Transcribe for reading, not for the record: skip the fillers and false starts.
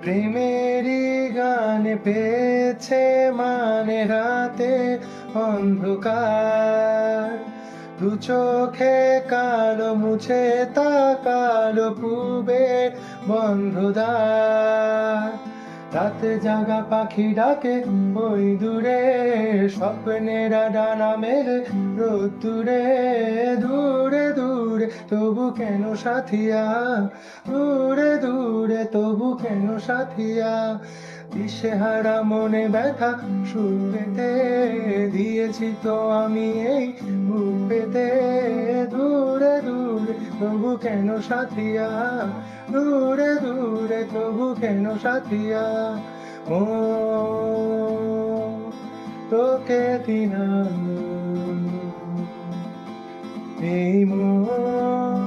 প্রেমেরই গানে পেয়েছে মানে রাতে অন্ধকার। দু চোখে কালো মুছে তাকালো পূবের বন্ধ দ্বার। রাতে জাগা পাখি ডাকে ওই দূরে, স্বপ্নেরা ডানা মেলে রোদ্দুরে। দূরে দূরে তবু কেন সাথিয়া, দূরে দূরে তবু কেন সাথিয়া। দিশেহারা মনে ব্যথা সুর পেতে দিয়েছি তো আমি এই বুক পেতে। দূরে দূরে তবু কেন সাথিয়া, দূরে দূরে তবু কেন সাথিয়া। ও তোকে দিলাম এই মন।